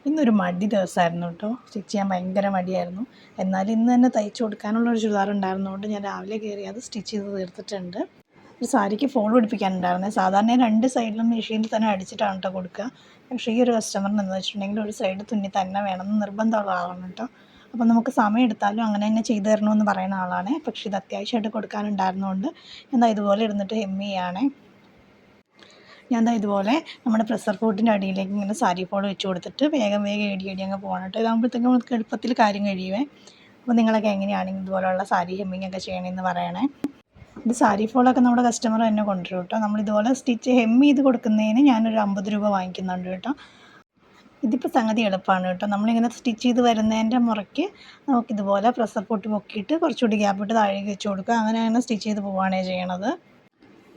ഇന്നൊരു മടി ദിവസമായിരുന്നു കേട്ടോ. സ്റ്റിച്ച് ചെയ്യാൻ ഭയങ്കര മടിയായിരുന്നു. എന്നാലും ഇന്ന് തന്നെ തയ്ച്ചു കൊടുക്കാനുള്ളൊരു ചുരിദാർ ഉണ്ടായിരുന്നതുകൊണ്ട് ഞാൻ രാവിലെ കയറി അത് സ്റ്റിച്ച് ചെയ്ത് തീർത്തിട്ടുണ്ട്. ഒരു സാരിക്ക് ഫോൾ പിടിപ്പിക്കാനുണ്ടായിരുന്നത്. സാധാരണ 2 സൈഡിലും മെഷീനിൽ തന്നെ അടിച്ചിട്ടാണ് കേട്ടോ കൊടുക്കുക. പക്ഷേ ഈ ഒരു കസ്റ്റമറിന് എന്ന് വെച്ചിട്ടുണ്ടെങ്കിൽ ഒരു സൈഡ് തുന്നി തന്നെ വേണമെന്ന് നിർബന്ധമുള്ള ആളാണ് കേട്ടോ. അപ്പോൾ നമുക്ക് സമയം എടുത്താലും അങ്ങനെ തന്നെ ചെയ്തു തരണമെന്ന് പറയുന്ന ആളാണ്. പക്ഷേ ഇത് അത്യാവശ്യമായിട്ട് കൊടുക്കാനുണ്ടായിരുന്നതുകൊണ്ട് എന്താ ഇതുപോലെ ഇരുന്നിട്ട് ചെയ്യുകയാണേ. ഞാൻ ദാ ഇതുപോലെ നമ്മുടെ പ്രഷർ കുക്കറിൻ്റെ അടിയിലേക്ക് ഇങ്ങനെ സാരി ഫോൾ വെച്ച് കൊടുത്തിട്ട് വേഗം ഏടി അങ്ങ് പോകണം കേട്ടോ. ഇതാകുമ്പോഴത്തേക്കും നമുക്ക് എളുപ്പത്തിൽ കാര്യം കഴിയുവേ. അപ്പോൾ നിങ്ങളൊക്കെ എങ്ങനെയാണെങ്കിൽ ഇതുപോലുള്ള സാരി ഹെമ്മിങ്ങൊക്കെ ചെയ്യണമെന്ന് പറയണേ. ഇത് സാരി ഫോളൊക്കെ നമ്മുടെ കസ്റ്റമർ തന്നെ കൊണ്ടുവരും കേട്ടോ. നമ്മളിതുപോലെ സ്റ്റിച്ച് ചെയ്ത് കൊടുക്കുന്നതിന് ഞാനൊരു 50 രൂപ വാങ്ങിക്കുന്നുണ്ട് കേട്ടോ. ഇതിപ്പോൾ സംഗതി എളുപ്പമാണ് കേട്ടോ. നമ്മളിങ്ങനെ സ്റ്റിച്ച് ചെയ്ത് വരുന്നതിൻ്റെ മുറയ്ക്ക് നമുക്കിതുപോലെ പ്രഷർ പൊട്ടി പൊക്കിയിട്ട് കുറച്ചുകൂടി ഗ്യാപ്പിട്ട് താഴേക്ക് വെച്ച് കൊടുക്കുക. അങ്ങനെ സ്റ്റിച്ച് ചെയ്ത് പോവുകയാണ് ചെയ്യണത്.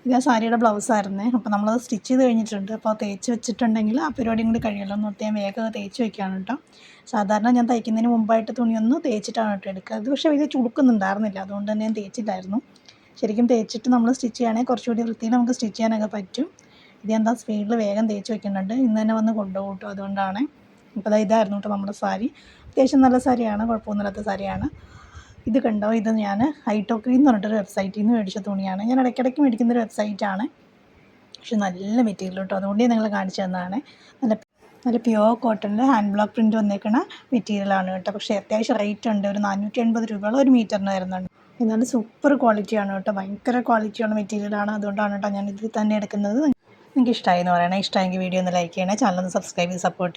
ഇത് ആ സാരിയുടെ ബ്ലൗസായിരുന്നേ. അപ്പോൾ നമ്മളത് സ്റ്റിച്ച് ചെയ്ത് കഴിഞ്ഞിട്ടുണ്ട്. അപ്പോൾ തേച്ച് വെച്ചിട്ടുണ്ടെങ്കിൽ ആ പരിപാടിയും കൂടി കഴിയുമല്ലോ എന്ന് ഓർത്ത് ഞാൻ വേഗം തേച്ച് വെക്കുകയാണ് കേട്ടോ. സാധാരണ ഞാൻ തയ്ക്കുന്നതിന് മുമ്പായിട്ട് തുണിയൊന്ന് തേച്ചിട്ടാണ് കേട്ടോ എടുക്കുക. അത് പക്ഷേ ഇത് ചുളുക്കുന്നുണ്ടായിരുന്നില്ല, അതുകൊണ്ട് തന്നെ ഞാൻ തേച്ചില്ലായിരുന്നു. ശരിക്കും തേച്ചിട്ട് നമ്മൾ സ്റ്റിച്ച് ചെയ്യുകയാണെങ്കിൽ കുറച്ചുകൂടി വൃത്തിയിൽ നമുക്ക് സ്റ്റിച്ച് ചെയ്യാനൊക്കെ പറ്റും. ഇത് എന്താ സ്പീഡിൽ വേഗം തേച്ച് വെക്കുന്നുണ്ട്. ഇന്ന് തന്നെ വന്ന് കൊണ്ടുപോകും കേട്ടോ. അതുകൊണ്ടാണ്. അപ്പോൾ ഇതായിരുന്നു കേട്ടോ നമ്മുടെ സാരി. അത്യാവശ്യം നല്ല സാരിയാണ്, കുഴപ്പമൊന്നുമില്ലാത്ത സാരിയാണ്. ഇത് കണ്ടോ, ഇത് ഞാൻ ഹൈറ്റോക്രീം എന്ന് പറഞ്ഞിട്ടൊരു വെബ്സൈറ്റിൽ നിന്ന് മേടിച്ച തുണിയാണ്. ഞാൻ ഇടയ്ക്കിടയ്ക്ക് മേടിക്കുന്നൊരു വെബ്സൈറ്റാണ്. പക്ഷെ നല്ല മെറ്റീരിയൽ കേട്ടോ. അതുകൊണ്ട് നിങ്ങൾ കാണിച്ചു തന്നതാണ്. നല്ല പ്യുവർ കോട്ടണിൽ ഹാൻഡ് ബ്ലോക്ക് പ്രിൻറ്റ് വന്നേക്കണ മെറ്റീരിയലാണ് കേട്ടോ. പക്ഷേ അത്യാവശ്യം റേറ്റ് ഉണ്ട്. ഒരു 480 രൂപയോളം ഒരു മീറ്ററിന് വരുന്നുണ്ട്. എന്നാലും സൂപ്പർ ക്വാളിറ്റിയാണ് കേട്ടോ. ഭയങ്കര ക്വാളിറ്റിയുള്ള മെറ്റീരിയലാണ്. അതുകൊണ്ടാണ് കേട്ടോ ഞാൻ ഇതിൽ തന്നെ എടുക്കുന്നത്. നിങ്ങൾക്ക് ഇഷ്ടമായി എന്ന് പറയണേ. ഇഷ്ടമായെങ്കിൽ വീഡിയോ ഒന്ന് ലൈക്ക് ചെയ്യണേ. ചാനൽ ഒന്ന് സബ്സ്ക്രൈബ് ചെയ്ത് സപ്പോർട്ട്